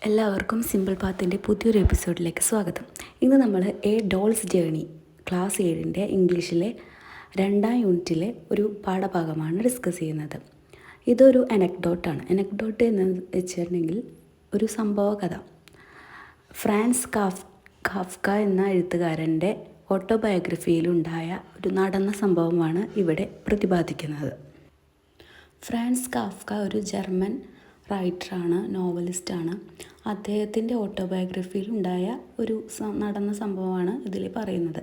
എല്ലാവർക്കും സിമ്പിൾ പാത്തിൻ്റെ പുതിയൊരു എപ്പിസോഡിലേക്ക് സ്വാഗതം. ഇന്ന് നമ്മൾ എ ഡോൾസ് ജേണി ക്ലാസ് 7 ഇംഗ്ലീഷിലെ 2ാം യൂണിറ്റിലെ ഒരു പാഠഭാഗമാണ് ഡിസ്കസ് ചെയ്യുന്നത്. ഇതൊരു അനക്ഡോട്ടാണ്. അനക്ഡോട്ട് എന്ന് വെച്ചിട്ടുണ്ടെങ്കിൽ ഒരു സംഭവ കഥ. ഫ്രാൻസ് കാഫ്ക എന്ന എഴുത്തുകാരൻ്റെ ഓട്ടോബയോഗ്രഫിയിലുണ്ടായ ഒരു നടന്ന സംഭവമാണ് ഇവിടെ പ്രതിപാദിക്കുന്നത്. ഫ്രാൻസ് കാഫ്ക ഒരു ജർമ്മൻ റൈറ്ററാണ്, നോവലിസ്റ്റാണ്. അദ്ദേഹത്തിൻ്റെ ഓട്ടോബയോഗ്രഫിയിൽ ഉണ്ടായ ഒരു നടന്ന സംഭവമാണ് ഇതിൽ പറയുന്നത്.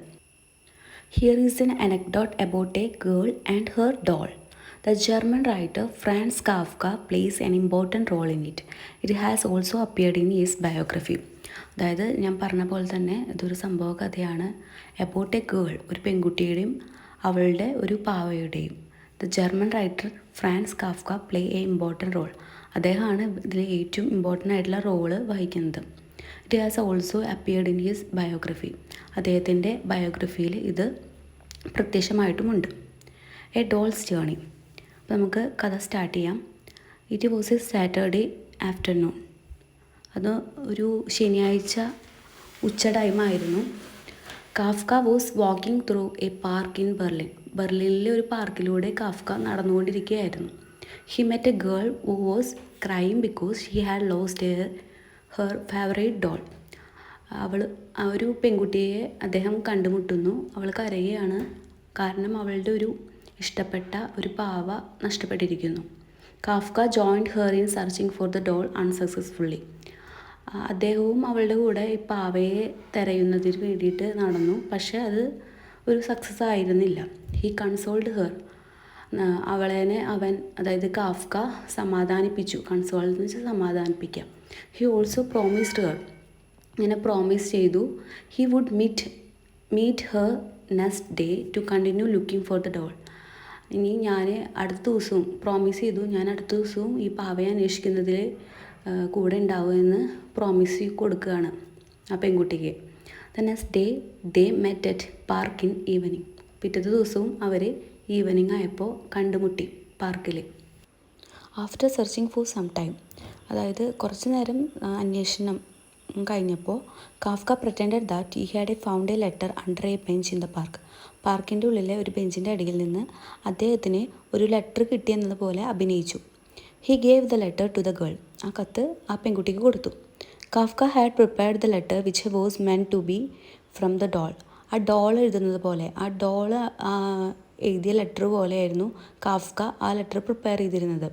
Here is an anecdote about a girl and her doll. The German writer Franz Kafka plays an important role in it. It has also appeared in his biography. അതായത് ഞാൻ പറഞ്ഞ പോലെ തന്നെ ഇതൊരു സംഭവ കഥയാണ്. അബൌട്ട് എ ഗേൾ, ഒരു പെൺകുട്ടിയുടെയും അവളുടെ ഒരു പാവയുടെയും. The German writer Franz Kafka play a important role. അദ്ദേഹമാണ് ഇതിൽ ഏറ്റവും ഇമ്പോർട്ടൻ്റ് ആയിട്ടുള്ള റോള് വഹിക്കുന്നത്. It has also appeared in his biography. അദ്ദേഹത്തിൻ്റെ ബയോഗ്രഫിയിൽ ഇത് പ്രത്യക്ഷമായിട്ടുമുണ്ട്. A dolls journey. അപ്പോൾ നമുക്ക് കഥ സ്റ്റാർട്ട് ചെയ്യാം. It was a Saturday afternoon. അത് ഒരു ശനിയാഴ്ച ഉച്ച ടൈമായിരുന്നു. Kafka was walking through a park in Berlin. ബെർലിനിലെ ഒരു പാർക്കിലൂടെ കാഫ്ക നടന്നുകൊണ്ടിരിക്കുകയായിരുന്നു. He met a girl who was crying because she had lost her favourite doll. ആ ഒരു പെൺകുട്ടിയെ അദ്ദേഹം കണ്ടുമുട്ടുന്നു. അവൾ കരയുകയാണ്, കാരണം അവളുടെ ഒരു ഇഷ്ടപ്പെട്ട ഒരു പാവ നഷ്ടപ്പെട്ടിരിക്കുന്നു. Kafka joined her in searching for the doll unsuccessfully. അദ്ദേഹവും അവളുടെ കൂടെ ഈ പാവയെ തിരയുന്നതിന് വേണ്ടിയിട്ട് നടന്നു. പക്ഷേ അത് ഒരു സക്സസ് ആയിരുന്നില്ല. He consoled her. അവൻ അതായത് കാഫ്ക സമാധാനിപ്പിച്ചു. കൺസോൾ എന്ന് വെച്ചാൽ സമാധാനിപ്പിക്കാം. He also promised her. ഇങ്ങനെ പ്രോമിസ് ചെയ്തു. He would meet her next day to continue looking for the doll. ഇനി ഞാൻ അടുത്ത ദിവസവും പ്രോമിസ് ചെയ്തു, ഞാൻ അടുത്ത ദിവസവും ഈ പാവയെ അന്വേഷിക്കുന്നതിൽ കൂടെ ഉണ്ടാവുമെന്ന് പ്രോമിസ് കൊടുക്കുകയാണ് ആ പെൺകുട്ടിക്ക്. The next day they met at park in evening. പിറ്റത്തെ ദിവസവും അവർ ഈവനിങ് ആയപ്പോൾ കണ്ടുമുട്ടി പാർക്കിൽ. After searching for some time, അതായത് കുറച്ച് നേരം അന്വേഷണം കഴിഞ്ഞപ്പോൾ Kafka pretended that he had found a letter under a bench in the park. പാർക്കിൻ്റെ ഉള്ളിലെ ഒരു ബെഞ്ചിൻ്റെ അടിയിൽ നിന്ന് അദ്ദേഹത്തിന് ഒരു ലെറ്റർ കിട്ടിയെന്നതുപോലെ അഭിനയിച്ചു. He gave the letter to the girl. ആ കത്ത് ആ പെൺകുട്ടിക്ക് കൊടുത്തു. Kafka had prepared the letter which was meant to be from the doll. ആ ഡോൾ എഴുതുന്നത് പോലെ, ആ ഡോള് എഴുതിയ ലെറ്റർ പോലെയായിരുന്നു കാഫ്ക ആ ലെറ്റർ പ്രിപ്പയർ ചെയ്തിരുന്നത്.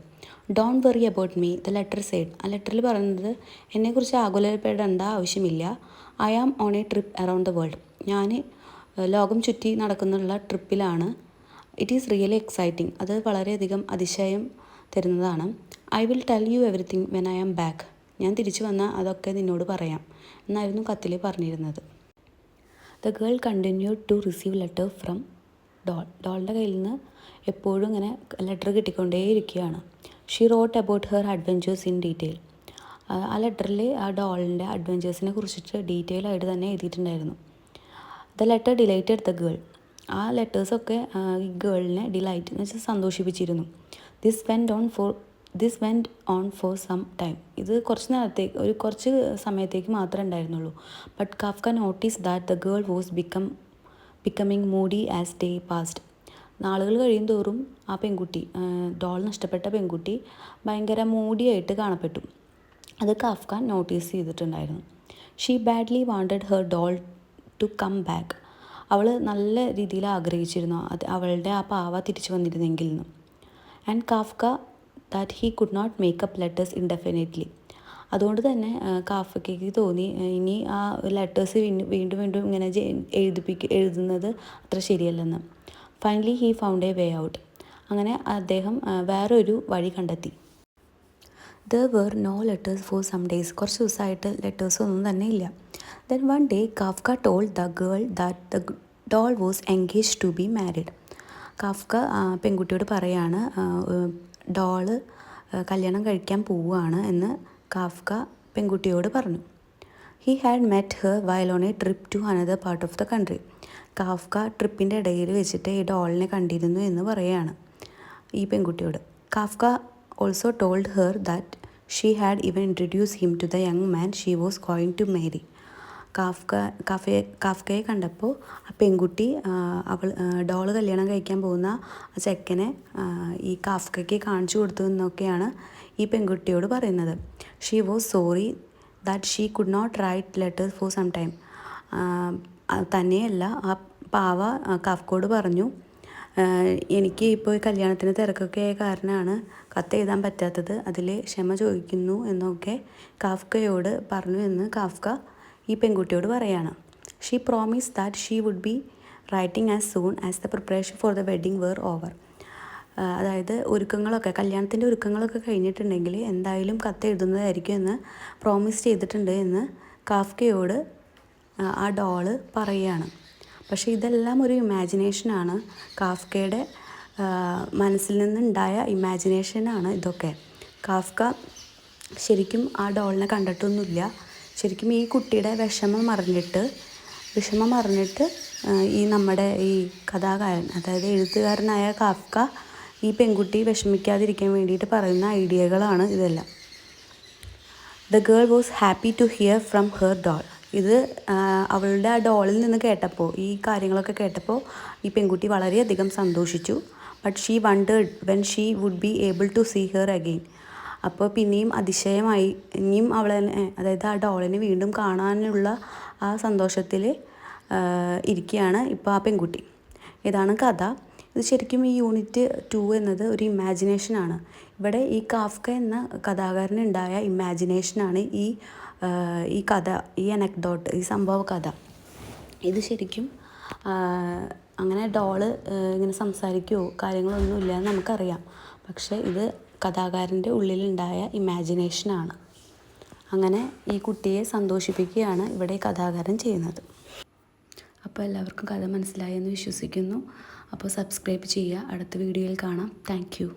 Don't worry about me, the letter said. ആ ലെറ്ററിൽ പറയുന്നത്, എന്നെക്കുറിച്ച് ആകുലപ്പെടേണ്ട ആവശ്യമില്ല. I am on a trip around the world. ഞാൻ ലോകം ചുറ്റി നടക്കുന്നുള്ള ട്രിപ്പിലാണ്. It is really exciting. അത് വളരെയധികം അതിശയം തരുന്നതാണ്. I will tell you everything when I am back. ഞാൻ തിരിച്ചു വന്നാൽ അതൊക്കെ നിന്നോട് പറയാം എന്നായിരുന്നു കത്തിൽ പറഞ്ഞിരുന്നത്. The girl continued to receive letter from doll. ഡോളിൻ്റെ കയ്യിൽ നിന്ന് എപ്പോഴും ഇങ്ങനെ ലെറ്റർ കിട്ടിക്കൊണ്ടേയിരിക്കുകയാണ്. She wrote about her adventures in detail. ആ ലെറ്ററിൽ ആ ഡോളിൻ്റെ അഡ്വെഞ്ചേഴ്സിനെ കുറിച്ചിട്ട് ഡീറ്റെയിൽ ആയിട്ട് തന്നെ എഴുതിയിട്ടുണ്ടായിരുന്നു. The letter delighted the girl. ആ ലെറ്റേഴ്സൊക്കെ ഈ ഗേളിനെ ഡിലൈറ്റ് എന്ന് വെച്ചാൽ സന്തോഷിപ്പിച്ചിരുന്നു. This went on for some time. ഇത് കുറച്ച് സമയത്തേക്ക് മാത്രമേ ഉണ്ടായിരുന്നുള്ളൂ. But Kafka notice that the girl was becoming moody as day passed. നാളുകൾ കഴിയും തോറും ആ പെൺകുട്ടി, ഡോൾ നഷ്ടപ്പെട്ട പെൺകുട്ടി ഭയങ്കര മൂഡിയായിട്ട് കാണപ്പെട്ടു. അത് കാഫ്ക നോട്ടീസ് ചെയ്തിട്ടുണ്ടായിരുന്നു. She badly wanted her doll to come back. അവൾ നല്ല രീതിയിൽ ആഗ്രഹിച്ചിരുന്നു അവളുടെ ആ പാവ തിരിച്ചു വന്നിരുന്നെങ്കിൽ എന്ന്. And Kafka that he could not make up letters indefinitely. അതുകൊണ്ട് തന്നെ കാഫ്കയ്ക്ക് തോന്നി ഇനി ആ ലെറ്റേഴ്സ് വീണ്ടും ഇങ്ങനെ എഴുതുന്നത് അത്ര ശരിയല്ലെന്ന്. Finally he found a way out. അങ്ങനെ അദ്ദേഹം വേറൊരു വഴി കണ്ടെത്തി. There were no letters for some days. കുറച്ച് ദിവസമായിട്ട് ലെറ്റേഴ്സ് ഒന്നും തന്നെ ഇല്ല. Then one day Kafka told the girl that the doll was engaged to be married. Kafka പെൺകുട്ടിയോട് പറയാണ് ഡോള് കല്യാണം കഴിക്കാൻ പോവുകയാണ് എന്ന് കാഫ്ക പെൺകുട്ടിയോട് പറഞ്ഞു. He had met her while on a trip to another part of the country. Kafka ട്രിപ്പിൻ്റെ ഇടയിൽ വെച്ചിട്ട് ഈ ഡോളിനെ കണ്ടിരുന്നു എന്ന് പറയുകയാണ് ഈ പെൺകുട്ടിയോട്. Kafka also told her that she had even introduce him to the young man she was going to marry. കാഫ്കയെ കണ്ടപ്പോൾ ആ പെൺകുട്ടി ഡോള് കല്യാണം കഴിക്കാൻ പോകുന്ന ആ ചെക്കനെ ഈ കാഫ്കയ്ക്ക് കാണിച്ചു കൊടുത്തു എന്നൊക്കെയാണ് ഈ പെൺകുട്ടിയോട് പറയുന്നത്. She was sorry that she could not write letters for some time. തന്നെയല്ല ആ പാവ കാഫ്കയോട് പറഞ്ഞു, എനിക്ക് ഇപ്പോൾ കല്യാണത്തിന് തിരക്കൊക്കെ ആയ കാരണമാണ് കത്ത് എഴുതാൻ പറ്റാത്തത്, അതിൽ ക്ഷമ ചോദിക്കുന്നു എന്നൊക്കെ കാഫ്കയോട് പറഞ്ഞു എന്ന് കാഫ്ക ഈ പെൺകുട്ടിയോട് പറയാണ്. She promise that she would be writing as soon as the preparation for the wedding were over. അതായത് കല്യാണത്തിൻ്റെ ഒരുക്കങ്ങളൊക്കെ കഴിഞ്ഞിട്ടുണ്ടെങ്കിൽ എന്തായാലും കത്ത് എഴുതുന്നതായിരിക്കും എന്ന് പ്രോമിസ് ചെയ്തിട്ടുണ്ട് എന്ന് കാഫ്കയോട് ആ ഡോള് പറയുകയാണ്. പക്ഷേ ഇതെല്ലാം ഒരു ഇമാജിനേഷനാണ്, കാഫ്കയുടെ മനസ്സിൽ നിന്നുണ്ടായ ഇമാജിനേഷനാണ് ഇതൊക്കെ. കാഫ്ക ശരിക്കും ആ ഡോളിനെ കണ്ടിട്ടൊന്നുമില്ല. ശരിക്കും ഈ കുട്ടിയുടെ വിഷമം അറിഞ്ഞിട്ട് ഈ നമ്മുടെ ഈ കഥാകാരൻ, അതായത് എഴുത്തുകാരനായ കാഫ്ക ഈ പെൺകുട്ടി വിഷമിക്കാതിരിക്കാൻ വേണ്ടിയിട്ട് പറയുന്ന ഐഡിയകളാണ് ഇതെല്ലാം. The girl was happy to hear from her doll. ഇത് അവളുടെ ആ ഡോളിൽ നിന്ന് കേട്ടപ്പോൾ, ഈ കാര്യങ്ങളൊക്കെ കേട്ടപ്പോൾ ഈ പെൺകുട്ടി വളരെയധികം സന്തോഷിച്ചു. But she wondered when she would be able to see her again. അപ്പോൾ പിന്നെയും അതിശയമായി, ഇനിയും അതായത് ആ ഡോളിനെ വീണ്ടും കാണാനുള്ള ആ സന്തോഷത്തിൽ ഇരിക്കുകയാണ് ഇപ്പോൾ ആ പെൺകുട്ടി. ഇതാണ് കഥ. ഇത് ശരിക്കും ഈ യൂണിറ്റ് 2 എന്നത് ഒരു ഇമാജിനേഷനാണ്. ഇവിടെ ഈ കാഫ്ക എന്ന കഥാകാരനുണ്ടായ ഇമാജിനേഷനാണ് ഈ കഥ, ഈ അനക്ഡോട്ട്, ഈ സംഭവ കഥ. ഇത് ശരിക്കും അങ്ങനെ ഡോള് ഇങ്ങനെ സംസാരിക്കുകയോ കാര്യങ്ങളൊന്നുമില്ല എന്ന് നമുക്കറിയാം. പക്ഷേ ഇത് കഥാകാരൻ്റെ ഉള്ളിലുണ്ടായ ഇമാജിനേഷനാണ്. അങ്ങനെ ഈ കുട്ടിയെ സന്തോഷിപ്പിക്കുകയാണ് ഇവിടെ കഥാകാരൻ ചെയ്യുന്നത്. അപ്പോൾ എല്ലാവർക്കും കഥ മനസ്സിലായെന്ന് വിശ്വസിക്കുന്നു. അപ്പോൾ സബ്സ്ക്രൈബ് ചെയ്യുക. അടുത്ത വീഡിയോയിൽ കാണാം. Thank you.